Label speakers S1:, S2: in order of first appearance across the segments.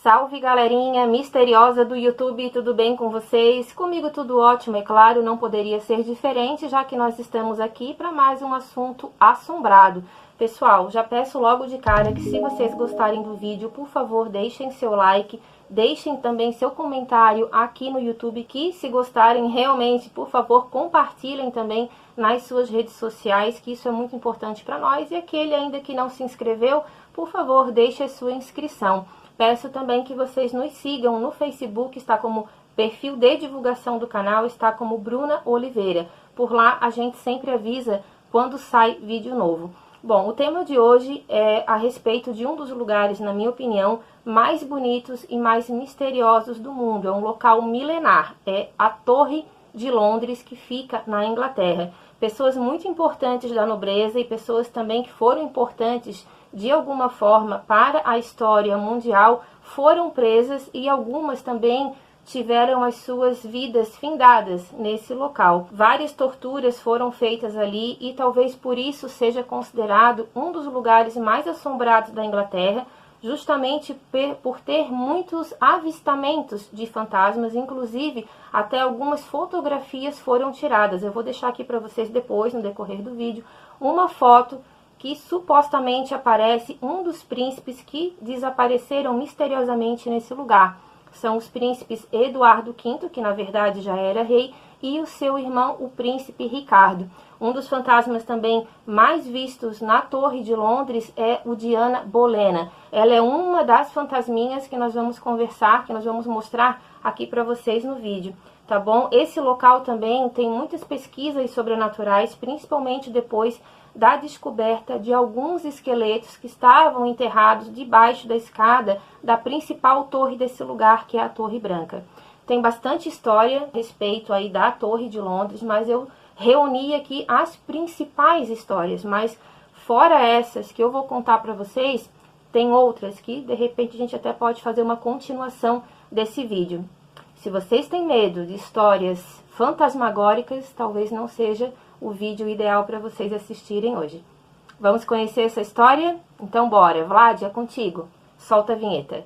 S1: Salve galerinha misteriosa do YouTube, tudo bem com vocês? Comigo tudo ótimo, é claro, não poderia ser diferente, já que nós estamos aqui para mais um assunto assombrado. Pessoal, já peço logo de cara que se vocês gostarem do vídeo, por favor, deixem seu like, deixem também seu comentário aqui no YouTube, que se gostarem realmente, por favor, compartilhem também nas suas redes sociais, que isso é muito importante para nós. E aquele ainda que não se inscreveu, por favor, deixe a sua inscrição. Peço também que vocês nos sigam no Facebook, está como perfil de divulgação do canal, está como Bruna Oliveira. Por lá a gente sempre avisa quando sai vídeo novo. Bom, o tema de hoje é a respeito de um dos lugares, na minha opinião, mais bonitos e mais misteriosos do mundo. É um local milenar, é a Torre de Londres, que fica na Inglaterra. Pessoas muito importantes da nobreza e pessoas também que foram importantes de alguma forma para a história mundial foram presas, e algumas também tiveram as suas vidas findadas nesse local. Várias torturas foram feitas ali e talvez por isso seja considerado um dos lugares mais assombrados da Inglaterra, justamente por ter muitos avistamentos de fantasmas, inclusive até algumas fotografias foram tiradas. Eu vou deixar aqui para vocês depois, no decorrer do vídeo, uma foto que supostamente aparece um dos príncipes que desapareceram misteriosamente nesse lugar. São os príncipes Eduardo V, que na verdade já era rei, e o seu irmão, o príncipe Ricardo. Um dos fantasmas também mais vistos na Torre de Londres é o de Ana Bolena. Ela é uma das fantasminhas que nós vamos conversar, que nós vamos mostrar aqui para vocês no vídeo, tá bom? Esse local também tem muitas pesquisas sobrenaturais, principalmente depois da descoberta de alguns esqueletos que estavam enterrados debaixo da escada da principal torre desse lugar, que é a Torre Branca. Tem bastante história a respeito aí da Torre de Londres, mas eu reuni aqui as principais histórias. Mas fora essas que eu vou contar para vocês, tem outras que de repente a gente até pode fazer uma continuação desse vídeo. Se vocês têm medo de histórias fantasmagóricas, talvez não seja o vídeo ideal para vocês assistirem hoje. Vamos conhecer essa história? Então bora, Vlad, é contigo. Solta a vinheta.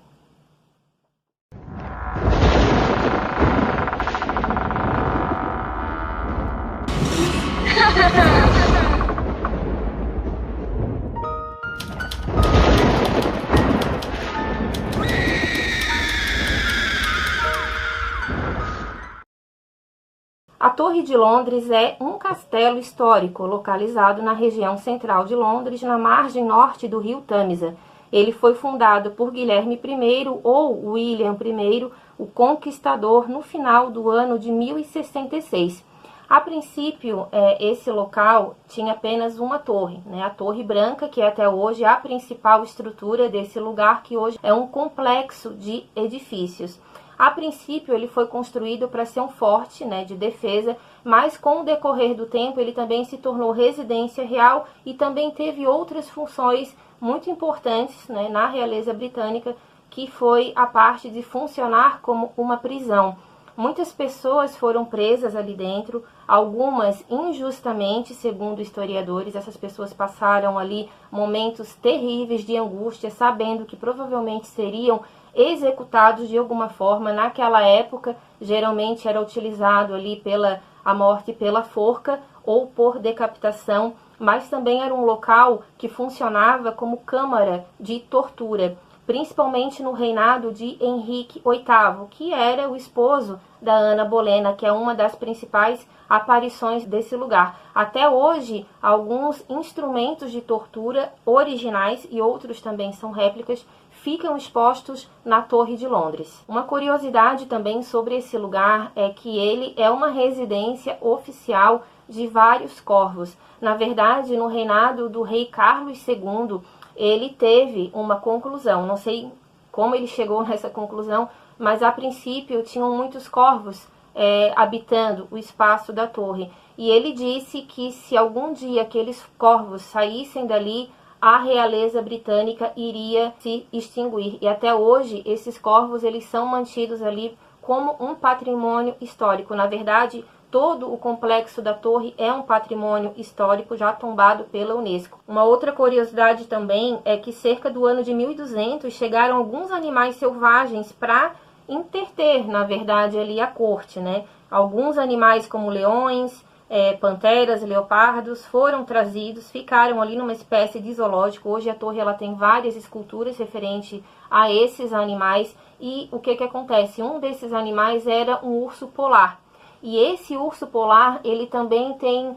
S1: A Torre de Londres é um castelo histórico localizado na região central de Londres, na margem norte do rio Tâmisa. Ele foi fundado por Guilherme I ou William I, o Conquistador, no final do ano de 1066. A princípio, esse local tinha apenas uma torre, né? A Torre Branca, que é até hoje a principal estrutura desse lugar, que hoje é um complexo de edifícios. A princípio, ele foi construído para ser um forte, né, de defesa, mas com o decorrer do tempo ele também se tornou residência real e também teve outras funções muito importantes, né, na realeza britânica, que foi a parte de funcionar como uma prisão. Muitas pessoas foram presas ali dentro, algumas injustamente, segundo historiadores. Essas pessoas passaram ali momentos terríveis de angústia, sabendo que provavelmente seriam executados de alguma forma. Naquela época, geralmente era utilizado ali a morte pela forca ou por decapitação, mas também era um local que funcionava como câmara de tortura, principalmente no reinado de Henrique VIII, que era o esposo da Ana Bolena, que é uma das principais aparições desse lugar. Até hoje, alguns instrumentos de tortura originais e outros também são réplicas, ficam expostos na Torre de Londres. Uma curiosidade também sobre esse lugar é que ele é uma residência oficial de vários corvos. Na verdade, no reinado do rei Carlos II, ele teve uma conclusão. Não sei como ele chegou nessa conclusão, mas a princípio tinham muitos corvos habitando o espaço da torre. E ele disse que se algum dia aqueles corvos saíssem dali, a realeza britânica iria se extinguir. E até hoje, esses corvos eles são mantidos ali como um patrimônio histórico. Na verdade, todo o complexo da torre é um patrimônio histórico já tombado pela Unesco. Uma outra curiosidade também é que cerca do ano de 1200 chegaram alguns animais selvagens para interter, na verdade, ali a corte, né? Alguns animais como leões, panteras, leopardos foram trazidos, ficaram ali numa espécie de zoológico. Hoje a torre ela tem várias esculturas referente a esses animais. E o que acontece? Um desses animais era um urso polar. E esse urso polar, ele também tem,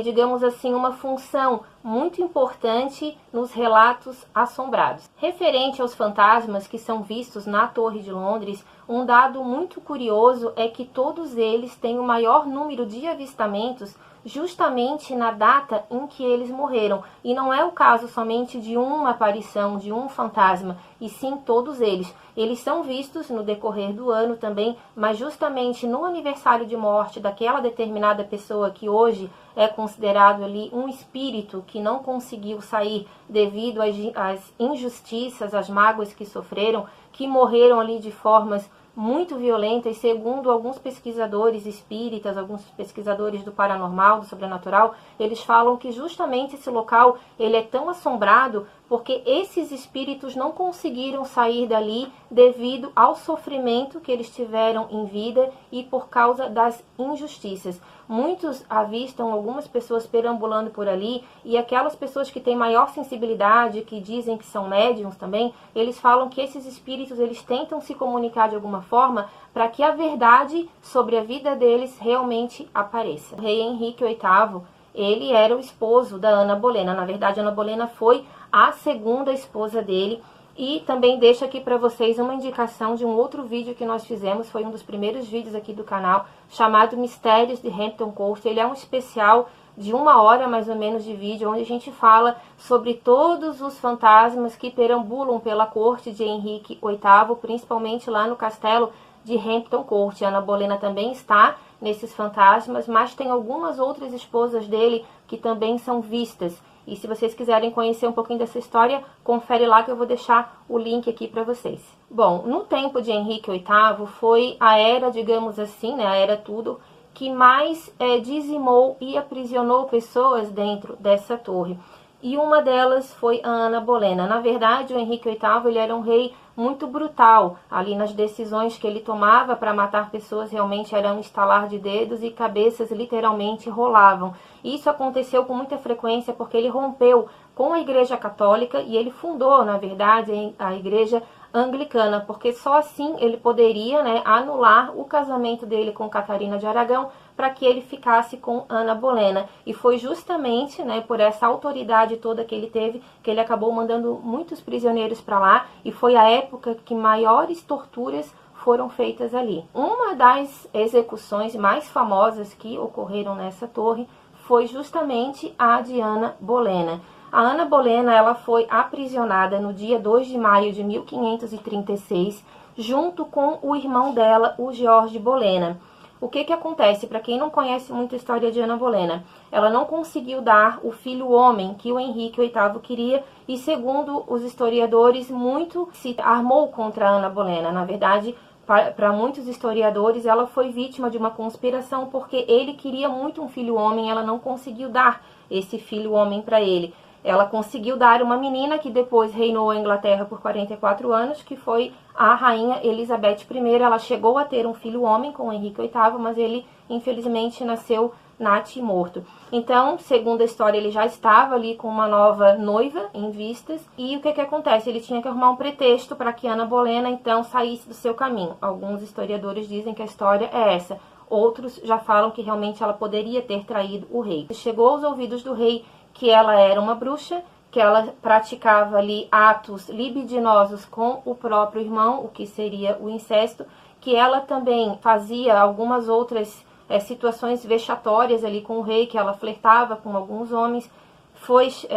S1: digamos assim, uma função muito importante nos relatos assombrados. Referente aos fantasmas que são vistos na Torre de Londres, um dado muito curioso é que todos eles têm o maior número de avistamentos justamente na data em que eles morreram. E não é o caso somente de uma aparição, de um fantasma, e sim todos eles. Eles são vistos no decorrer do ano também, mas justamente no aniversário de morte daquela determinada pessoa que hoje é considerado ali um espírito que não conseguiu sair devido às injustiças, às mágoas que sofreram, que morreram ali de formas muito violentas, segundo alguns pesquisadores espíritas, alguns pesquisadores do paranormal, do sobrenatural, eles falam que justamente esse local ele é tão assombrado porque esses espíritos não conseguiram sair dali devido ao sofrimento que eles tiveram em vida e por causa das injustiças. Muitos avistam algumas pessoas perambulando por ali, e aquelas pessoas que têm maior sensibilidade, que dizem que são médiums também, eles falam que esses espíritos eles tentam se comunicar de alguma forma para que a verdade sobre a vida deles realmente apareça. O rei Henrique VIII, ele era o esposo da Ana Bolena. Na verdade, Ana Bolena foi a segunda esposa dele. E também deixo aqui para vocês uma indicação de um outro vídeo que nós fizemos, foi um dos primeiros vídeos aqui do canal, chamado Mistérios de Hampton Court. Ele é um especial de 1 hora mais ou menos de vídeo, onde a gente fala sobre todos os fantasmas que perambulam pela corte de Henrique VIII, principalmente lá no castelo de Hampton Court. Ana Bolena também está nesses fantasmas, mas tem algumas outras esposas dele que também são vistas. E se vocês quiserem conhecer um pouquinho dessa história, confere lá que eu vou deixar o link aqui para vocês. Bom, no tempo de Henrique VIII foi a era, digamos assim, né, a era Tudor, que mais dizimou e aprisionou pessoas dentro dessa torre. E uma delas foi a Ana Bolena. Na verdade, o Henrique VIII ele era um rei muito brutal. Ali nas decisões que ele tomava para matar pessoas, realmente era um estalar de dedos e cabeças literalmente rolavam. Isso aconteceu com muita frequência porque ele rompeu com a Igreja Católica e ele fundou, na verdade, a Igreja Anglicana, porque só assim ele poderia, né, anular o casamento dele com Catarina de Aragão para que ele ficasse com Ana Bolena. E foi justamente, né, por essa autoridade toda que ele teve que ele acabou mandando muitos prisioneiros para lá, e foi a época que maiores torturas foram feitas ali. Uma das execuções mais famosas que ocorreram nessa torre foi justamente a de Ana Bolena. A Ana Bolena ela foi aprisionada no dia 2 de maio de 1536, junto com o irmão dela, o George Bolena. O que acontece? Para quem não conhece muito a história de Ana Bolena, ela não conseguiu dar o filho homem que o Henrique VIII queria e, segundo os historiadores, muito se armou contra a Ana Bolena. Na verdade, para muitos historiadores, ela foi vítima de uma conspiração porque ele queria muito um filho homem, ela não conseguiu dar esse filho homem para ele. Ela conseguiu dar uma menina que depois reinou a Inglaterra por 44 anos, que foi a rainha Elizabeth I. Ela chegou a ter um filho homem com o Henrique VIII, mas ele infelizmente nasceu natimorto. Então, segundo a história, ele já estava ali com uma nova noiva em vistas. E o que acontece? Ele tinha que arrumar um pretexto para que Ana Bolena então saísse do seu caminho. Alguns historiadores dizem que a história é essa. Outros já falam que realmente ela poderia ter traído o rei. Chegou aos ouvidos do rei que ela era uma bruxa, que ela praticava ali atos libidinosos com o próprio irmão, o que seria o incesto, que ela também fazia algumas outras situações vexatórias ali com o rei, que ela flertava com alguns homens.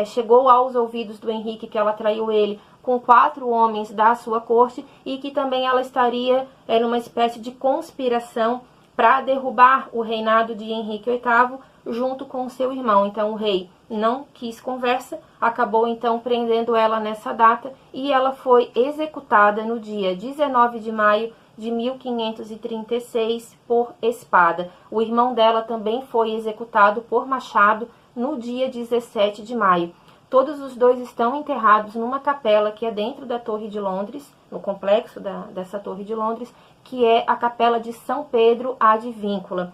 S1: Chegou aos ouvidos do Henrique que ela traiu ele com 4 homens da sua corte e que também ela estaria numa espécie de conspiração para derrubar o reinado de Henrique VIII junto com seu irmão. Então o rei não quis conversa, acabou então prendendo ela nessa data e ela foi executada no dia 19 de maio de 1536 por espada. O irmão dela também foi executado por machado no dia 17 de maio. Todos os dois estão enterrados numa capela que é dentro da Torre de Londres, no complexo dessa Torre de Londres, que é a Capela de São Pedro ad Víncula.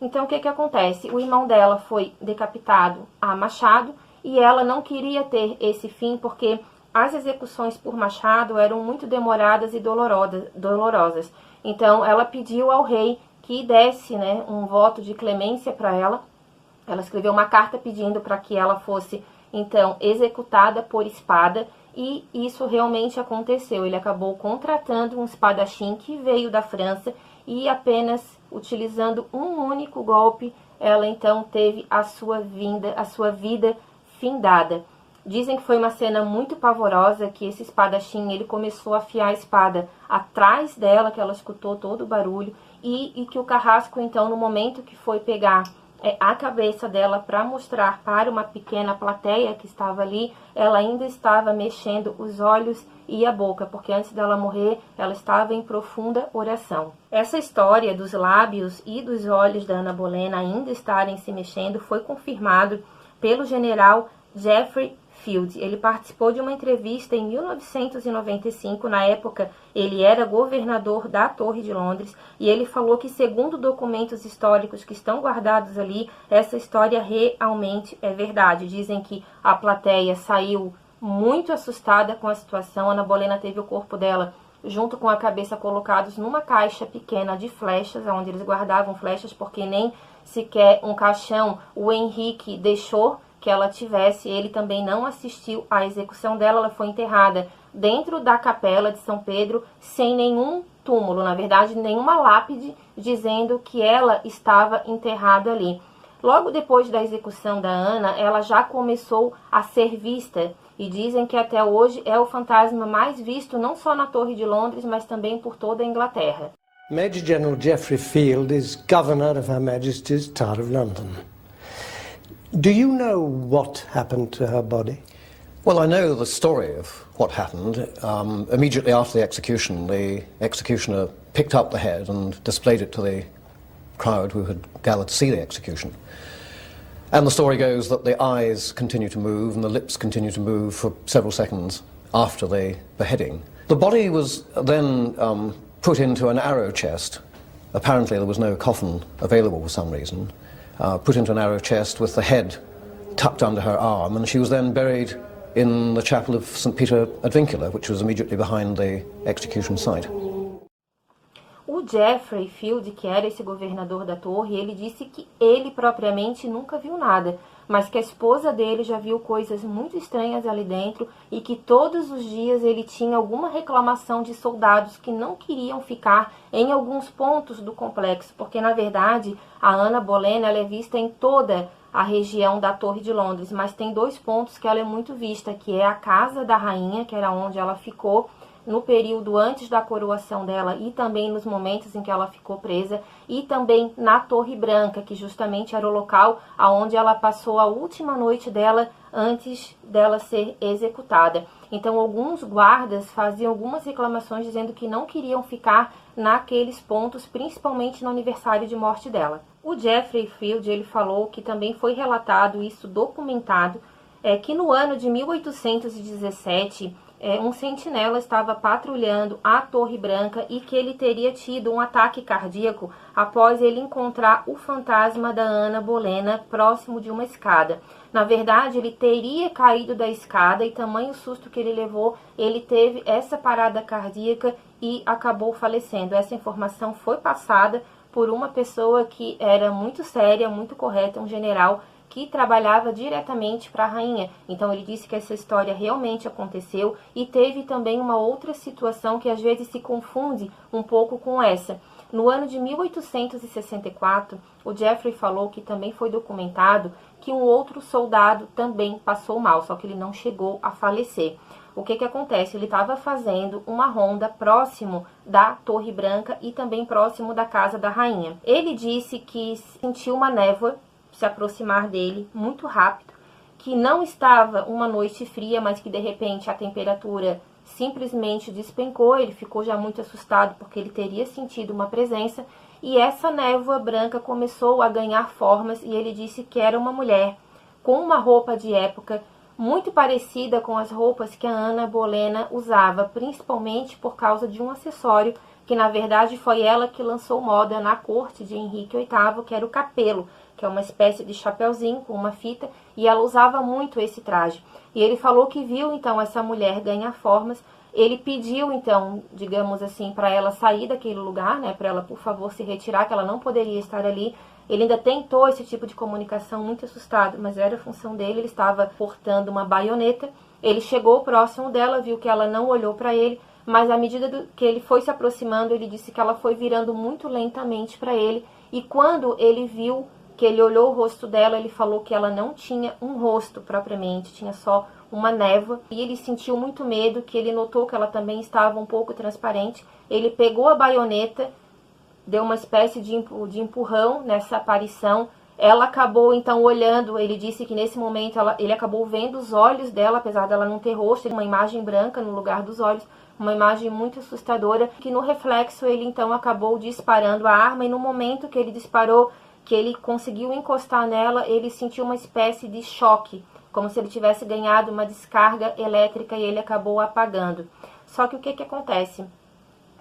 S1: Então, o que acontece? O irmão dela foi decapitado a machado e ela não queria ter esse fim porque as execuções por machado eram muito demoradas e dolorosas. Então, ela pediu ao rei que desse, né, um voto de clemência para ela. Ela escreveu uma carta pedindo para que ela fosse, então, executada por espada. E isso realmente aconteceu. Ele acabou contratando um espadachim que veio da França e apenas utilizando um único golpe, ela então teve a sua vida findada. Dizem que foi uma cena muito pavorosa, que esse espadachim, ele começou a afiar a espada atrás dela, que ela escutou todo o barulho, e que o carrasco, então, no momento que foi pegar a cabeça dela para mostrar para uma pequena plateia que estava ali, ela ainda estava mexendo os olhos e a boca, porque antes dela morrer, ela estava em profunda oração. Essa história dos lábios e dos olhos da Ana Bolena ainda estarem se mexendo foi confirmado pelo general Geoffrey Field. Ele participou de uma entrevista em 1995, na época ele era governador da Torre de Londres, e ele falou que, segundo documentos históricos que estão guardados ali, essa história realmente é verdade. Dizem que a plateia saiu muito assustada com a situação. Ana Bolena teve o corpo dela junto com a cabeça colocados numa caixa pequena de flechas, onde eles guardavam flechas, porque nem sequer um caixão o Henrique deixou que ela tivesse. Ele também não assistiu à execução dela. Ela foi enterrada dentro da capela de São Pedro, sem nenhum túmulo, na verdade, nenhuma lápide dizendo que ela estava enterrada ali. Logo depois da execução da Ana, ela já começou a ser vista, e dizem que até hoje é o fantasma mais visto não só na Torre de Londres, mas também por toda a Inglaterra.
S2: Major General Geoffrey Field is Governor of Her Majesty's Tower of London. Do you know what happened to her body?
S3: Well, I know the story of what happened. Immediately after the executioner picked up the head and displayed it to the crowd who had gathered to see the execution. And the story goes that the eyes continue to move and the lips continue to move for several seconds after the beheading. The body was then put into an arrow chest. Apparently there was no coffin available for some reason. Put into an arrow chest with the head tucked under her arm, and she was then buried in the chapel of St. Peter ad Vincula, which was immediately behind the execution site.
S1: O Geoffrey Field, que era esse governador da torre, ele disse que ele propriamente nunca viu nada, mas que a esposa dele já viu coisas muito estranhas ali dentro e que todos os dias ele tinha alguma reclamação de soldados que não queriam ficar em alguns pontos do complexo, porque na verdade a Ana Bolena ela é vista em toda a região da Torre de Londres, mas tem dois pontos que ela é muito vista, que é a Casa da Rainha, que era onde ela ficou no período antes da coroação dela e também nos momentos em que ela ficou presa, e também na Torre Branca, que justamente era o local onde ela passou a última noite dela antes dela ser executada. Então alguns guardas faziam algumas reclamações dizendo que não queriam ficar naqueles pontos, principalmente no aniversário de morte dela. O Geoffrey Field ele falou que também foi relatado, isso documentado, que no ano de 1817 um sentinela estava patrulhando a Torre Branca e que ele teria tido um ataque cardíaco após ele encontrar o fantasma da Ana Bolena próximo de uma escada. Na verdade, ele teria caído da escada e tamanho susto que ele levou, ele teve essa parada cardíaca e acabou falecendo. Essa informação foi passada por uma pessoa que era muito séria, muito correta, um general que trabalhava diretamente para a rainha. Então ele disse que essa história realmente aconteceu, e teve também uma outra situação que às vezes se confunde um pouco com essa. No ano de 1864, o Geoffrey falou que também foi documentado que um outro soldado também passou mal, só que ele não chegou a falecer. O que acontece? Ele estava fazendo uma ronda próximo da Torre Branca e também próximo da Casa da Rainha. Ele disse que sentiu uma névoa se aproximar dele muito rápido, que não estava uma noite fria, mas que de repente a temperatura simplesmente despencou. Ele ficou já muito assustado porque ele teria sentido uma presença, e essa névoa branca começou a ganhar formas, e ele disse que era uma mulher com uma roupa de época muito parecida com as roupas que a Ana Bolena usava, principalmente por causa de um acessório que na verdade foi ela que lançou moda na corte de Henrique VIII, que era o capelo, que é uma espécie de chapeuzinho com uma fita, e ela usava muito esse traje. E ele falou que viu então essa mulher ganhar formas. Ele pediu então, digamos assim, para ela sair daquele lugar, né, para ela por favor se retirar, que ela não poderia estar ali. Ele ainda tentou esse tipo de comunicação, muito assustado, mas era a função dele. Ele estava portando uma baioneta. Ele chegou próximo dela, viu que ela não olhou para ele, mas à medida que ele foi se aproximando, ele disse que ela foi virando muito lentamente para ele. E quando ele viu que ele olhou o rosto dela, ele falou que ela não tinha um rosto propriamente, tinha só uma névoa. E ele sentiu muito medo, que ele notou que ela também estava um pouco transparente. Ele pegou a baioneta, deu uma espécie de empurrão nessa aparição. Ela acabou então olhando, ele disse que nesse momento ele acabou vendo os olhos dela, apesar dela não ter rosto, uma imagem branca no lugar dos olhos, uma imagem muito assustadora, que no reflexo ele então acabou disparando a arma, e no momento que ele disparou, que ele conseguiu encostar nela, ele sentiu uma espécie de choque, como se ele tivesse ganhado uma descarga elétrica, e ele acabou apagando. Só que o que acontece?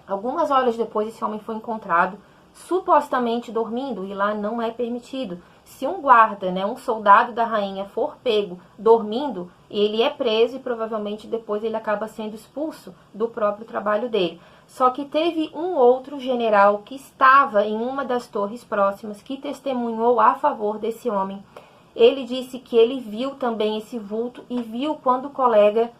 S1: Algumas horas depois esse homem foi encontrado, supostamente dormindo, e lá não é permitido. Se um guarda, né, um soldado da rainha for pego dormindo, ele é preso e provavelmente depois ele acaba sendo expulso do próprio trabalho dele. Só que teve um outro general que estava em uma das torres próximas, que testemunhou a favor desse homem. Ele disse que ele viu também esse vulto e viu quando o colega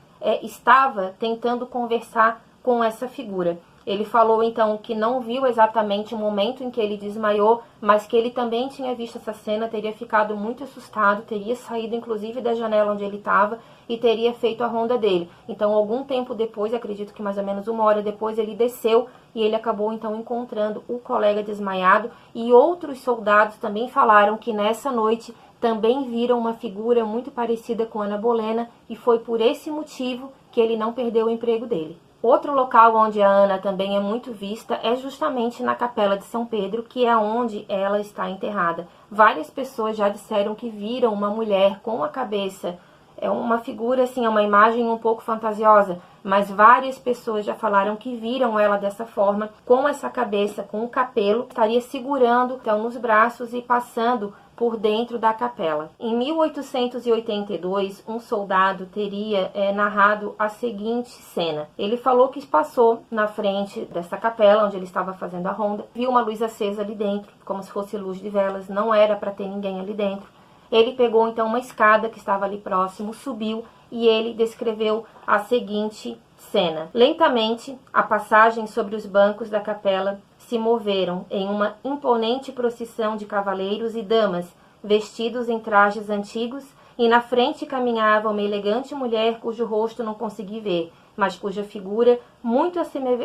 S1: estava tentando conversar com essa figura. Ele falou então que não viu exatamente o momento em que ele desmaiou, mas que ele também tinha visto essa cena, teria ficado muito assustado, teria saído inclusive da janela onde ele estava e teria feito a ronda dele. Então, algum tempo depois, acredito que mais ou menos 1 hora depois, ele desceu e ele acabou então encontrando o colega desmaiado. E outros soldados também falaram que nessa noite também viram uma figura muito parecida com Ana Bolena, e foi por esse motivo que ele não perdeu o emprego dele. Outro local onde a Ana também é muito vista é justamente na Capela de São Pedro, que é onde ela está enterrada. Várias pessoas já disseram que viram uma mulher com a cabeça, é uma figura assim, é uma imagem um pouco fantasiosa, mas várias pessoas já falaram que viram ela dessa forma, com essa cabeça, com o capelo, estaria segurando então nos braços e passando por dentro da capela. Em 1882, um soldado teria narrado a seguinte cena. Ele falou que passou na frente dessa capela, onde ele estava fazendo a ronda, viu uma luz acesa ali dentro, como se fosse luz de velas, não era para ter ninguém ali dentro. Ele pegou então uma escada que estava ali próximo, subiu, e ele descreveu a seguinte cena. Lentamente, a passagem sobre os bancos da capela se moveram em uma imponente procissão de cavaleiros e damas, vestidos em trajes antigos, e na frente caminhava uma elegante mulher cujo rosto não consegui ver, mas cuja figura muito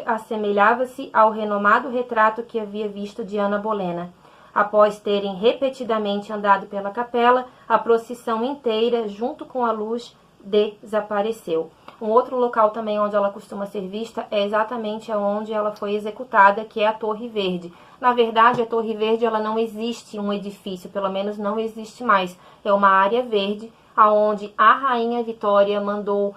S1: assemelhava-se ao renomado retrato que havia visto de Ana Bolena. Após terem repetidamente andado pela capela, a procissão inteira, junto com a luz, desapareceu. Um outro local também onde ela costuma ser vista é exatamente onde ela foi executada, que é a Torre Verde. Na verdade, a Torre Verde ela não existe um edifício, pelo menos não existe mais. É uma área verde, onde a Rainha Vitória mandou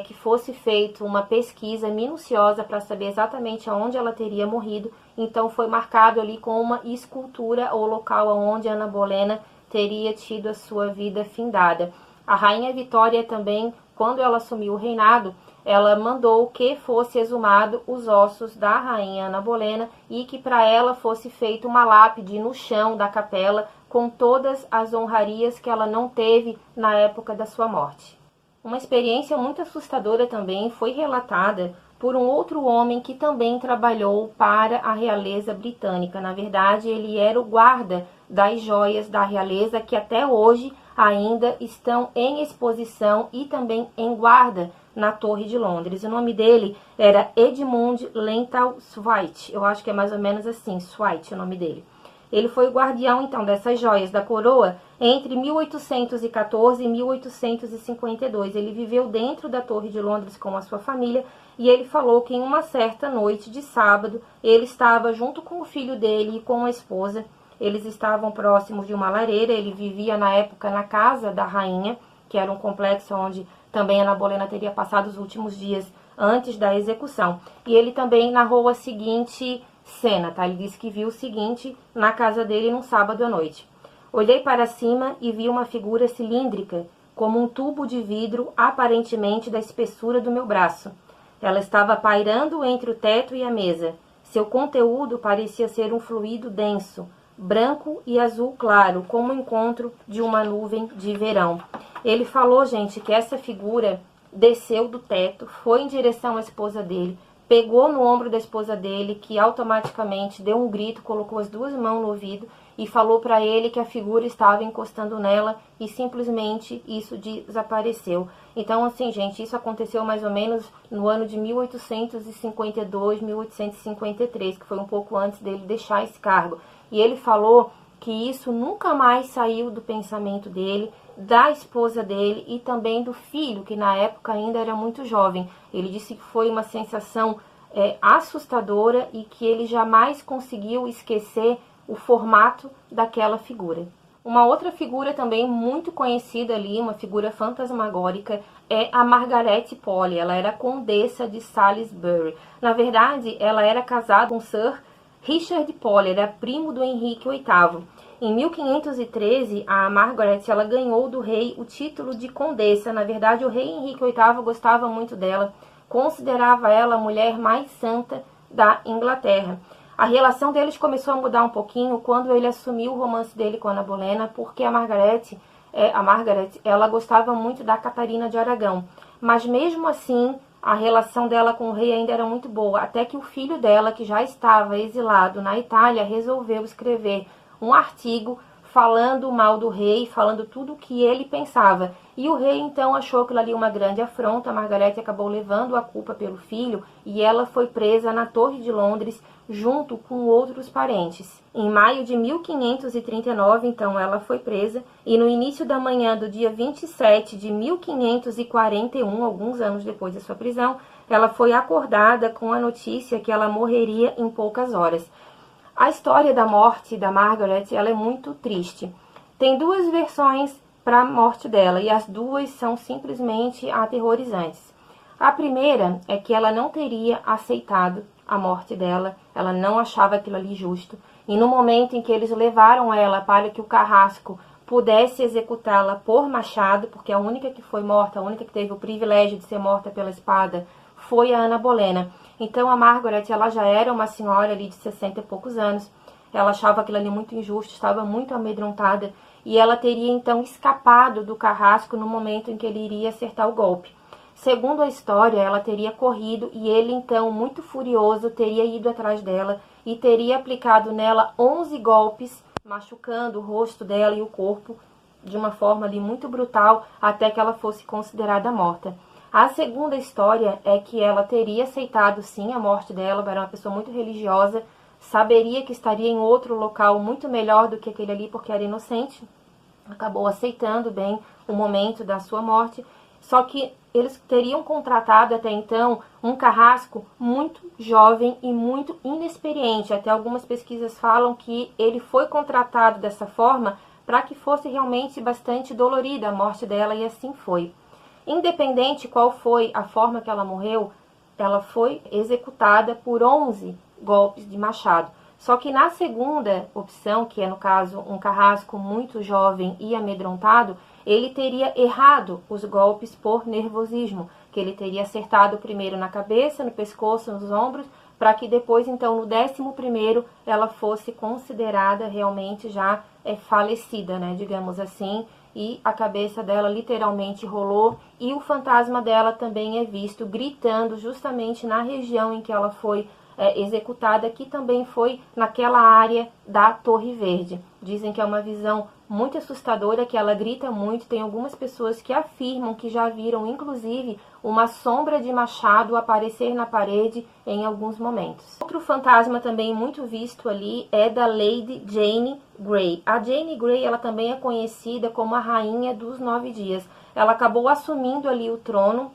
S1: que fosse feita uma pesquisa minuciosa para saber exatamente aonde ela teria morrido. Então foi marcado ali com uma escultura o local onde Ana Bolena teria tido a sua vida findada. A Rainha Vitória também, quando ela assumiu o reinado, ela mandou que fosse exumado os ossos da Rainha Ana Bolena e que para ela fosse feita uma lápide no chão da capela com todas as honrarias que ela não teve na época da sua morte. Uma experiência muito assustadora também foi relatada por um outro homem que também trabalhou para a realeza britânica. Na verdade, ele era o guarda das joias da realeza, que até hoje ainda estão em exposição e também em guarda na Torre de Londres. O nome dele era Edmund Lenthal Swite. Eu acho que é mais ou menos assim, Swite é o nome dele. Ele foi o guardião, então, dessas joias da coroa entre 1814 e 1852. Ele viveu dentro da Torre de Londres com a sua família e ele falou que em uma certa noite de sábado, ele estava junto com o filho dele e com a esposa. Eles estavam próximos de uma lareira, ele vivia na época na casa da rainha, que era um complexo onde também Ana Bolena teria passado os últimos dias antes da execução. E ele também narrou a seguinte cena, tá? Ele disse que viu o seguinte na casa dele num sábado à noite. Olhei para cima e vi uma figura cilíndrica, como um tubo de vidro aparentemente da espessura do meu braço. Ela estava pairando entre o teto e a mesa. Seu conteúdo parecia ser um fluido denso, branco e azul claro, como o encontro de uma nuvem de verão. Ele falou, gente, que essa figura desceu do teto, foi em direção à esposa dele, pegou no ombro da esposa dele, que automaticamente deu um grito, colocou as duas mãos no ouvido e falou para ele que a figura estava encostando nela e simplesmente isso desapareceu. Então, assim, gente, isso aconteceu mais ou menos no ano de 1852, 1853, que foi um pouco antes dele deixar esse cargo. E ele falou que isso nunca mais saiu do pensamento dele, da esposa dele e também do filho, que na época ainda era muito jovem. Ele disse que foi uma sensação assustadora e que ele jamais conseguiu esquecer o formato daquela figura. Uma outra figura também muito conhecida ali, uma figura fantasmagórica, é a Margaret Polly. Ela era condessa de Salisbury. Na verdade, ela era casada com Sir Richard Polly, era primo do Henrique VIII. Em 1513, a Margaret ela ganhou do rei o título de condessa. Na verdade, o rei Henrique VIII gostava muito dela, considerava ela a mulher mais santa da Inglaterra. A relação deles começou a mudar um pouquinho quando ele assumiu o romance dele com Ana Bolena, porque a Margaret, ela gostava muito da Catarina de Aragão. Mas mesmo assim, a relação dela com o rei ainda era muito boa, até que o filho dela, que já estava exilado na Itália, resolveu escrever um artigo falando mal do rei, falando tudo o que ele pensava. E o rei, então, achou aquilo ali uma grande afronta. A Margarete acabou levando a culpa pelo filho e ela foi presa na Torre de Londres junto com outros parentes. Em maio de 1539, então, ela foi presa e no início da manhã do dia 27 de 1541, alguns anos depois da sua prisão, ela foi acordada com a notícia que ela morreria em poucas horas. A história da morte da Margaret, ela é muito triste. Tem duas versões para a morte dela e as duas são simplesmente aterrorizantes. A primeira é que ela não teria aceitado a morte dela, ela não achava aquilo ali justo. E no momento em que eles levaram ela para que o carrasco pudesse executá-la por machado, porque a única que foi morta, a única que teve o privilégio de ser morta pela espada, foi a Ana Bolena. Então a Margaret, ela já era uma senhora ali de 60 e poucos anos, ela achava aquilo ali muito injusto, estava muito amedrontada, e ela teria então escapado do carrasco no momento em que ele iria acertar o golpe. Segundo a história, ela teria corrido e ele então, muito furioso, teria ido atrás dela e teria aplicado nela 11 golpes, machucando o rosto dela e o corpo de uma forma ali muito brutal, até que ela fosse considerada morta. A segunda história é que ela teria aceitado sim a morte dela, era uma pessoa muito religiosa, saberia que estaria em outro local muito melhor do que aquele ali porque era inocente, acabou aceitando bem o momento da sua morte, só que eles teriam contratado até então um carrasco muito jovem e muito inexperiente. Até algumas pesquisas falam que ele foi contratado dessa forma para que fosse realmente bastante dolorida a morte dela, e assim foi. Independente qual foi a forma que ela morreu, ela foi executada por 11 golpes de machado. Só que na segunda opção, que é no caso um carrasco muito jovem e amedrontado, ele teria errado os golpes por nervosismo, que ele teria acertado primeiro na cabeça, no pescoço, nos ombros, para que depois, então, no 11º, ela fosse considerada realmente já falecida, né, digamos assim, e a cabeça dela literalmente rolou, e o fantasma dela também é visto gritando justamente na região em que ela foi executada, que também foi naquela área da Torre Verde. Dizem que é uma visão muito assustadora, que ela grita muito. Tem algumas pessoas que afirmam que já viram, inclusive, uma sombra de machado aparecer na parede em alguns momentos. Outro fantasma também muito visto ali é da Lady Jane Grey. A Jane Grey, ela também é conhecida como a Rainha dos 9 Dias. Ela acabou assumindo ali o trono,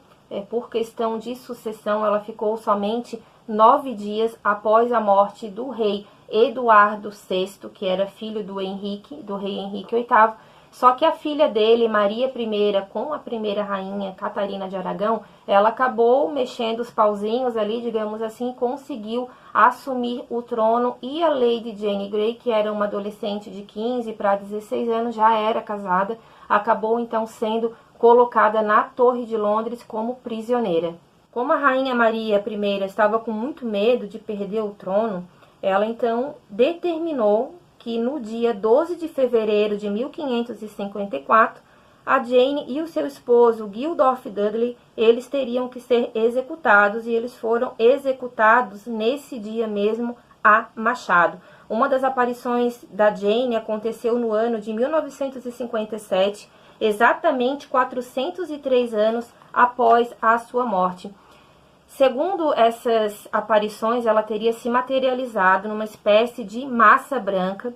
S1: por questão de sucessão. Ela ficou somente 9 dias após a morte do rei Eduardo VI, que era filho do rei Henrique VIII. Só que a filha dele, Maria I, com a primeira rainha, Catarina de Aragão, ela acabou mexendo os pauzinhos ali, digamos assim, conseguiu assumir o trono, e a Lady Jane Grey, que era uma adolescente de 15 para 16 anos, já era casada, acabou então sendo colocada na Torre de Londres como prisioneira. Como a rainha Maria I estava com muito medo de perder o trono, ela então determinou que no dia 12 de fevereiro de 1554, a Jane e o seu esposo, Gildolf Dudley, eles teriam que ser executados, e eles foram executados nesse dia mesmo a machado. Uma das aparições da Jane aconteceu no ano de 1957, exatamente 403 anos após a sua morte. Segundo essas aparições, ela teria se materializado numa espécie de massa branca.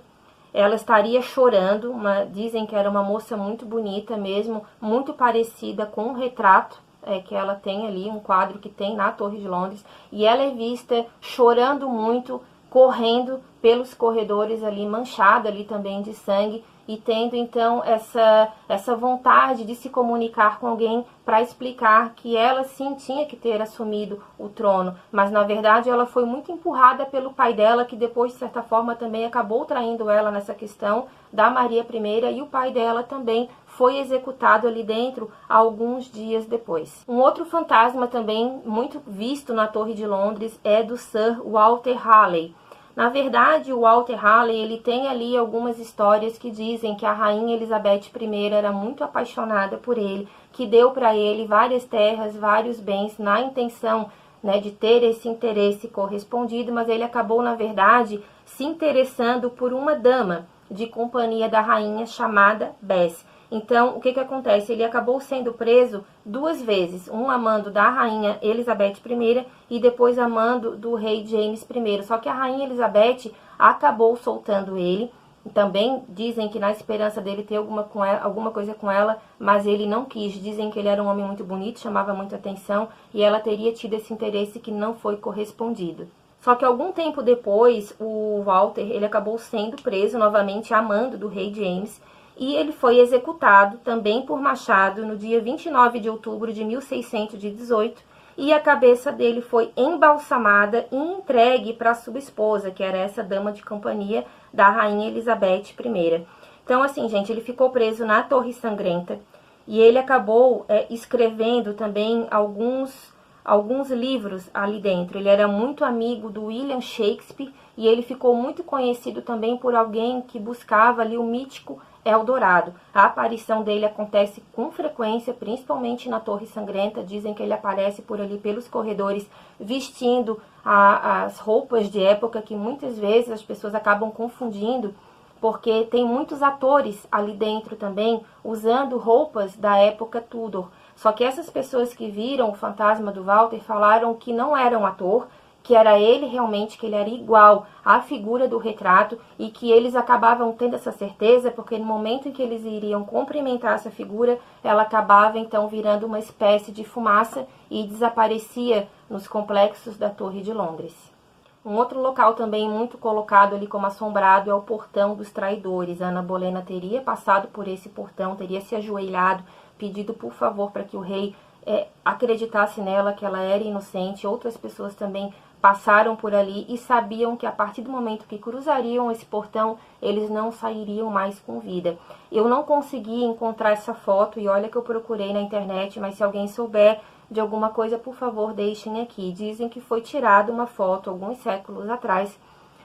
S1: Ela estaria chorando, dizem que era uma moça muito bonita mesmo, muito parecida com um retrato que ela tem ali, um quadro que tem na Torre de Londres. E ela é vista chorando muito, correndo pelos corredores ali, manchada ali também de sangue, e tendo então essa vontade de se comunicar com alguém para explicar que ela sim tinha que ter assumido o trono, mas na verdade ela foi muito empurrada pelo pai dela, que depois de certa forma também acabou traindo ela nessa questão da Maria I, e o pai dela também foi executado ali dentro alguns dias depois. Um outro fantasma também muito visto na Torre de Londres é do Sir Walter Raleigh. Na verdade, o Walter Raleigh, ele tem ali algumas histórias que dizem que a rainha Elizabeth I era muito apaixonada por ele, que deu para ele várias terras, vários bens, na intenção, de ter esse interesse correspondido, mas ele acabou, na verdade, se interessando por uma dama de companhia da rainha chamada Bess. Então, o que acontece? Ele acabou sendo preso 2 vezes, um amando da rainha Elizabeth I e depois amando do rei James I. Só que a rainha Elizabeth acabou soltando ele. Também dizem que na esperança dele ter alguma coisa com ela, mas ele não quis. Dizem que ele era um homem muito bonito, chamava muita atenção, e ela teria tido esse interesse que não foi correspondido. Só que algum tempo depois, o Walter ele acabou sendo preso novamente, amando do rei James, e ele foi executado também por machado no dia 29 de outubro de 1618, e a cabeça dele foi embalsamada e entregue para a sua esposa, que era essa dama de companhia da rainha Elizabeth I. Então, assim, gente, ele ficou preso na Torre Sangrenta, e ele acabou escrevendo também alguns livros ali dentro. Ele era muito amigo do William Shakespeare, e ele ficou muito conhecido também por alguém que buscava ali o mítico Eldorado. A aparição dele acontece com frequência, principalmente na Torre Sangrenta. Dizem que ele aparece por ali pelos corredores vestindo as roupas de época, que muitas vezes as pessoas acabam confundindo, porque tem muitos atores ali dentro também usando roupas da época Tudor. Só que essas pessoas que viram o fantasma do Walter falaram que não era um ator, que era ele realmente, que ele era igual à figura do retrato, e que eles acabavam tendo essa certeza porque no momento em que eles iriam cumprimentar essa figura, ela acabava então virando uma espécie de fumaça e desaparecia nos complexos da Torre de Londres. Um outro local também muito colocado ali como assombrado é o Portão dos Traidores. A Ana Bolena teria passado por esse portão, teria se ajoelhado, pedido por favor para que o rei acreditasse nela, que ela era inocente. Outras pessoas também passaram por ali e sabiam que a partir do momento que cruzariam esse portão, eles não sairiam mais com vida. Eu não consegui encontrar essa foto, e olha que eu procurei na internet, mas se alguém souber de alguma coisa, por favor, deixem aqui. Dizem que foi tirada uma foto alguns séculos atrás,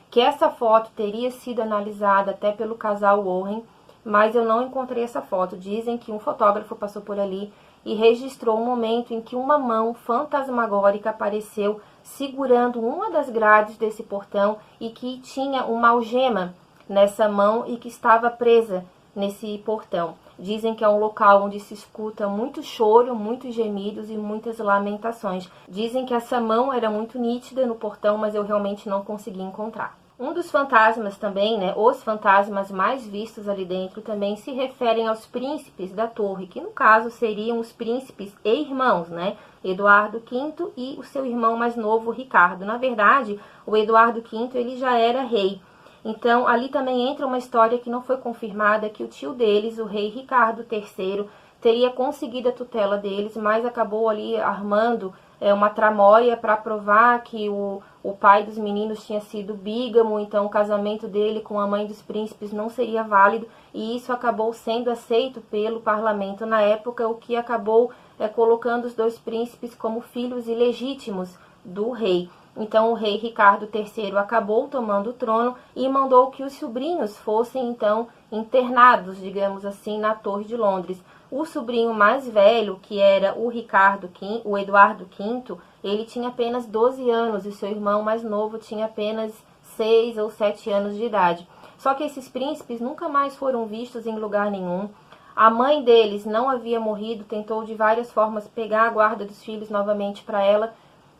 S1: que essa foto teria sido analisada até pelo casal Warren, mas eu não encontrei essa foto. Dizem que um fotógrafo passou por ali e registrou um momento em que uma mão fantasmagórica apareceu segurando uma das grades desse portão e que tinha uma algema nessa mão e que estava presa nesse portão. Dizem que é um local onde se escuta muito choro, muitos gemidos e muitas lamentações. Dizem que essa mão era muito nítida no portão, mas eu realmente não consegui encontrar. Um dos fantasmas também, né, os fantasmas mais vistos ali dentro também se referem aos príncipes da torre, que no caso seriam os príncipes e irmãos, né, Eduardo V e o seu irmão mais novo, Ricardo. Na verdade, o Eduardo V ele já era rei. Então, ali também entra uma história que não foi confirmada, que o tio deles, o rei Ricardo III, teria conseguido a tutela deles, mas acabou ali armando uma tramóia para provar que o pai dos meninos tinha sido bígamo, então o casamento dele com a mãe dos príncipes não seria válido, e isso acabou sendo aceito pelo parlamento na época, o que acabou colocando os dois príncipes como filhos ilegítimos do rei. Então o rei Ricardo III acabou tomando o trono e mandou que os sobrinhos fossem então internados, digamos assim, na Torre de Londres. O sobrinho mais velho, que era o Eduardo V, ele tinha apenas 12 anos e seu irmão mais novo tinha apenas 6 ou 7 anos de idade. Só que esses príncipes nunca mais foram vistos em lugar nenhum. A mãe deles não havia morrido, tentou de várias formas pegar a guarda dos filhos novamente para ela,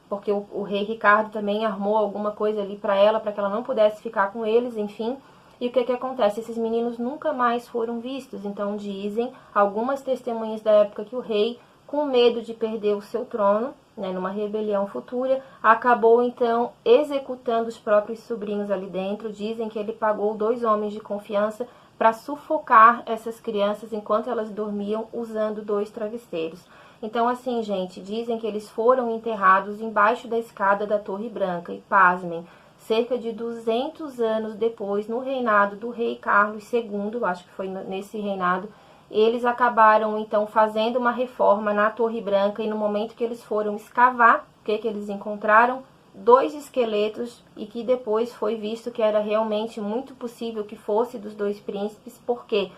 S1: porque o rei Ricardo também armou alguma coisa ali para ela, para que ela não pudesse ficar com eles, enfim. E o que acontece? Esses meninos nunca mais foram vistos. Então dizem algumas testemunhas da época que o rei, com medo de perder o seu trono, né, numa rebelião futura, acabou então executando os próprios sobrinhos ali dentro. Dizem que ele pagou 2 homens de confiança para sufocar essas crianças enquanto elas dormiam usando 2 travesseiros. Então assim, gente, dizem que eles foram enterrados embaixo da escada da Torre Branca. E pasmem, cerca de 200 anos depois, no reinado do rei Carlos II, acho que foi nesse reinado, eles acabaram então fazendo uma reforma na Torre Branca, e no momento que eles foram escavar, o que eles encontraram? 2 esqueletos, e que depois foi visto que era realmente muito possível que fosse dos 2 príncipes, porque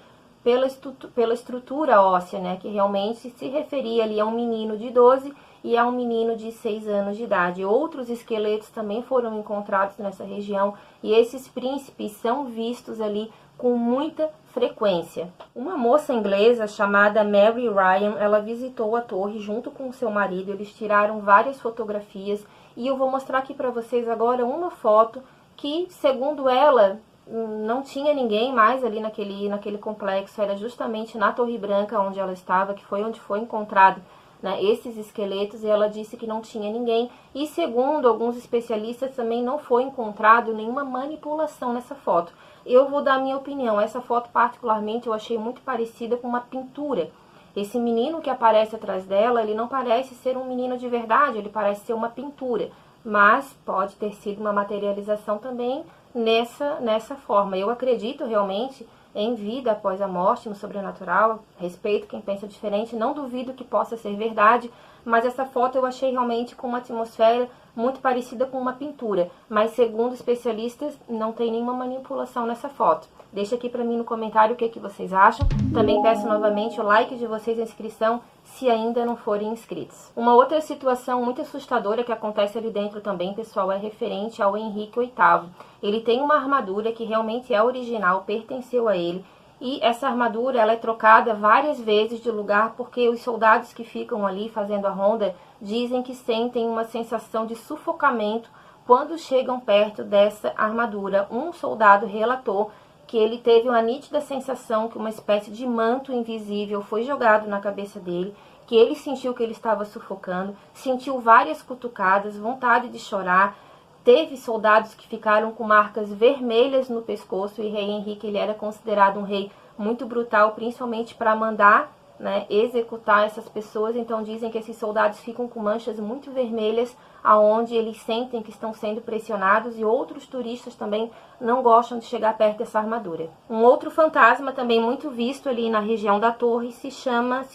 S1: pela estrutura óssea, né, que realmente se referia ali a um menino de 12 e a um menino de 6 anos de idade. Outros esqueletos também foram encontrados nessa região, e esses príncipes são vistos ali com muita frequência. Uma moça inglesa chamada Mary Ryan, ela visitou a torre junto com seu marido. Eles tiraram várias fotografias, e eu vou mostrar aqui para vocês agora uma foto que, segundo ela, não tinha ninguém mais ali naquele complexo. Era justamente na Torre Branca onde ela estava, que foi onde foi encontrado, né, esses esqueletos, e ela disse que não tinha ninguém. E segundo alguns especialistas, também não foi encontrado nenhuma manipulação nessa foto. Eu vou dar a minha opinião. Essa foto particularmente eu achei muito parecida com uma pintura. Esse menino que aparece atrás dela, ele não parece ser um menino de verdade, ele parece ser uma pintura, mas pode ter sido uma materialização também nessa forma. Eu acredito realmente em vida após a morte, no sobrenatural. Respeito quem pensa diferente, não duvido que possa ser verdade, mas essa foto eu achei realmente com uma atmosfera muito parecida com uma pintura. Mas segundo especialistas, não tem nenhuma manipulação nessa foto. Deixa aqui para mim no comentário o que vocês acham. Também peço novamente o like de vocês e a inscrição, se ainda não forem inscritos. Uma outra situação muito assustadora que acontece ali dentro também, pessoal, é referente ao Henrique VIII. Ele tem uma armadura que realmente é original, pertenceu a ele. E essa armadura ela é trocada várias vezes de lugar, porque os soldados que ficam ali fazendo a ronda dizem que sentem uma sensação de sufocamento quando chegam perto dessa armadura. Um soldado relatou que ele teve uma nítida sensação que uma espécie de manto invisível foi jogado na cabeça dele, que ele sentiu que ele estava sufocando, sentiu várias cutucadas, vontade de chorar. Teve soldados que ficaram com marcas vermelhas no pescoço, e o rei Henrique ele era considerado um rei muito brutal, principalmente para mandar, né, executar essas pessoas. Então dizem que esses soldados ficam com manchas muito vermelhas, aonde eles sentem que estão sendo pressionados, e outros turistas também não gostam de chegar perto dessa armadura. Um outro fantasma também muito visto ali na região da torre se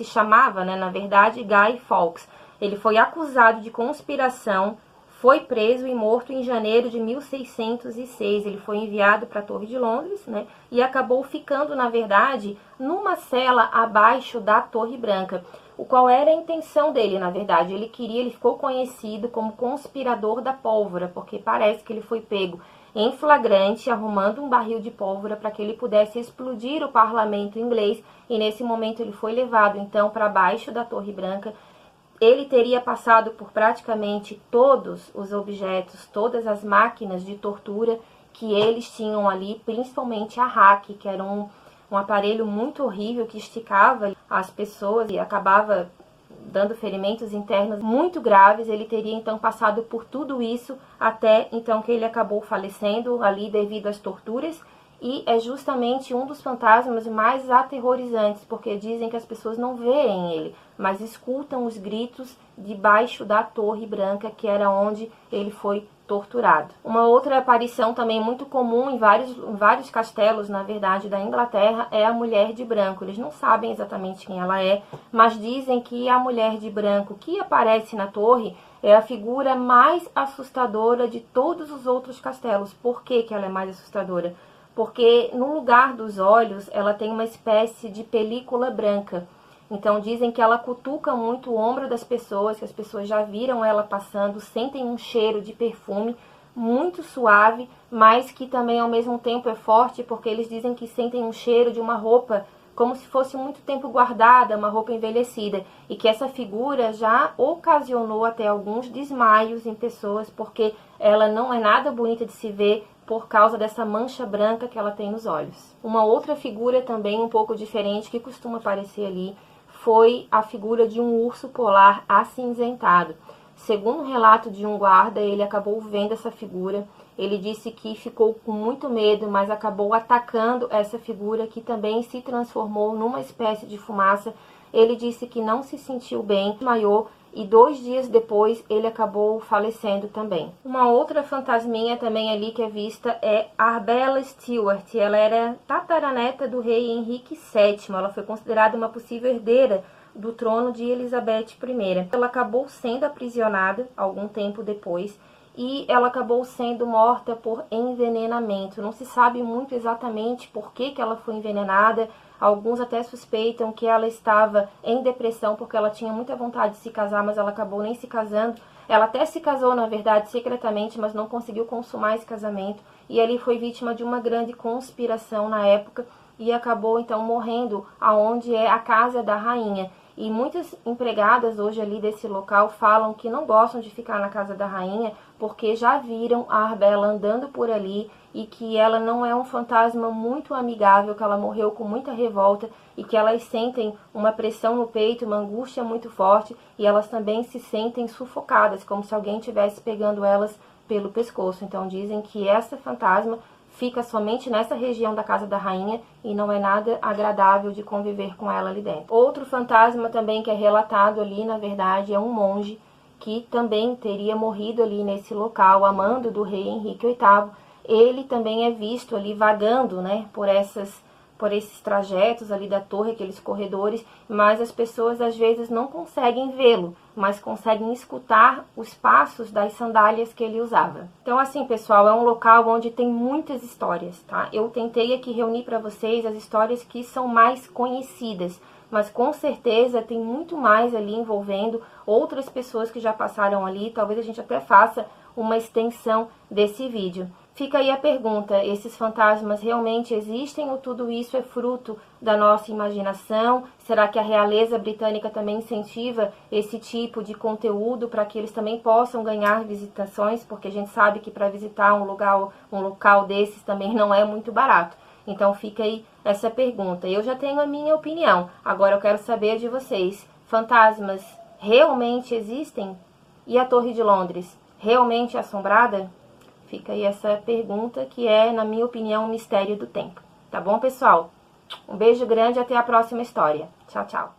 S1: chamava, né, na verdade, Guy Fawkes. Ele foi acusado de conspiração, foi preso e morto em janeiro de 1606. Ele foi enviado para a Torre de Londres, né, e acabou ficando, na verdade, numa cela abaixo da Torre Branca. qual era a intenção dele, na verdade. Ele ficou conhecido como conspirador da pólvora, porque parece que ele foi pego em flagrante, arrumando um barril de pólvora para que ele pudesse explodir o parlamento inglês, e nesse momento ele foi levado então para baixo da Torre Branca. Ele teria passado por praticamente todos os objetos, todas as máquinas de tortura que eles tinham ali, principalmente a rack, que era um aparelho muito horrível que esticava as pessoas e acabava dando ferimentos internos muito graves. Ele teria então passado por tudo isso até então que ele acabou falecendo ali devido às torturas, e é justamente um dos fantasmas mais aterrorizantes, porque dizem que as pessoas não veem ele, mas escutam os gritos debaixo da Torre Branca, que era onde ele foi torturado. Uma outra aparição também muito comum em vários castelos, na verdade, da Inglaterra, é a mulher de branco. Eles não sabem exatamente quem ela é, mas dizem que a mulher de branco que aparece na torre é a figura mais assustadora de todos os outros castelos. Por que que ela é mais assustadora? Porque no lugar dos olhos ela tem uma espécie de película branca. Então dizem que ela cutuca muito o ombro das pessoas, que as pessoas já viram ela passando, sentem um cheiro de perfume muito suave, mas que também ao mesmo tempo é forte, porque eles dizem que sentem um cheiro de uma roupa como se fosse muito tempo guardada, uma roupa envelhecida, e que essa figura já ocasionou até alguns desmaios em pessoas, porque ela não é nada bonita de se ver por causa dessa mancha branca que ela tem nos olhos. Uma outra figura também um pouco diferente que costuma aparecer ali foi a figura de um urso polar acinzentado. Segundo o relato de um guarda, ele acabou vendo essa figura. Ele disse que ficou com muito medo, mas acabou atacando essa figura, que também se transformou numa espécie de fumaça. Ele disse que não se sentiu bem, desmaiou, e 2 dias depois ele acabou falecendo também. Uma outra fantasminha também ali que é vista é Arbella Stewart. Ela era tataraneta do rei Henrique VII. Ela foi considerada uma possível herdeira do trono de Elizabeth I. Ela acabou sendo aprisionada algum tempo depois, e ela acabou sendo morta por envenenamento. Não se sabe muito exatamente por que ela foi envenenada. Alguns até suspeitam que ela estava em depressão, porque ela tinha muita vontade de se casar, mas ela acabou nem se casando. Ela até se casou, na verdade, secretamente, mas não conseguiu consumar esse casamento. E ali foi vítima de uma grande conspiração na época, e acabou então morrendo aonde é a casa da rainha. E muitas empregadas hoje ali desse local falam que não gostam de ficar na casa da rainha, porque já viram a Arbella andando por ali, e que ela não é um fantasma muito amigável, que ela morreu com muita revolta, e que elas sentem uma pressão no peito, uma angústia muito forte, e elas também se sentem sufocadas, como se alguém estivesse pegando elas pelo pescoço. Então dizem que essa fantasma fica somente nessa região da casa da rainha, e não é nada agradável de conviver com ela ali dentro. Outro fantasma também que é relatado ali, na verdade, é um monge que também teria morrido ali nesse local, amando do rei Henrique VIII. Ele também é visto ali vagando, né, por esses trajetos ali da torre, aqueles corredores, mas as pessoas às vezes não conseguem vê-lo, mas conseguem escutar os passos das sandálias que ele usava. Então assim, pessoal, é um local onde tem muitas histórias, tá? Eu tentei aqui reunir para vocês as histórias que são mais conhecidas, mas com certeza tem muito mais ali envolvendo outras pessoas que já passaram ali. Talvez a gente até faça uma extensão desse vídeo. Fica aí a pergunta: esses fantasmas realmente existem, ou tudo isso é fruto da nossa imaginação? Será que a realeza britânica também incentiva esse tipo de conteúdo para que eles também possam ganhar visitações? Porque a gente sabe que para visitar um local desses também não é muito barato. Então fica aí essa pergunta. Eu já tenho a minha opinião, agora eu quero saber de vocês. Fantasmas realmente existem? E a Torre de Londres realmente é assombrada? Fica aí essa pergunta, que é, na minha opinião, um mistério do tempo. Tá bom, pessoal? Um beijo grande e até a próxima história. Tchau, tchau.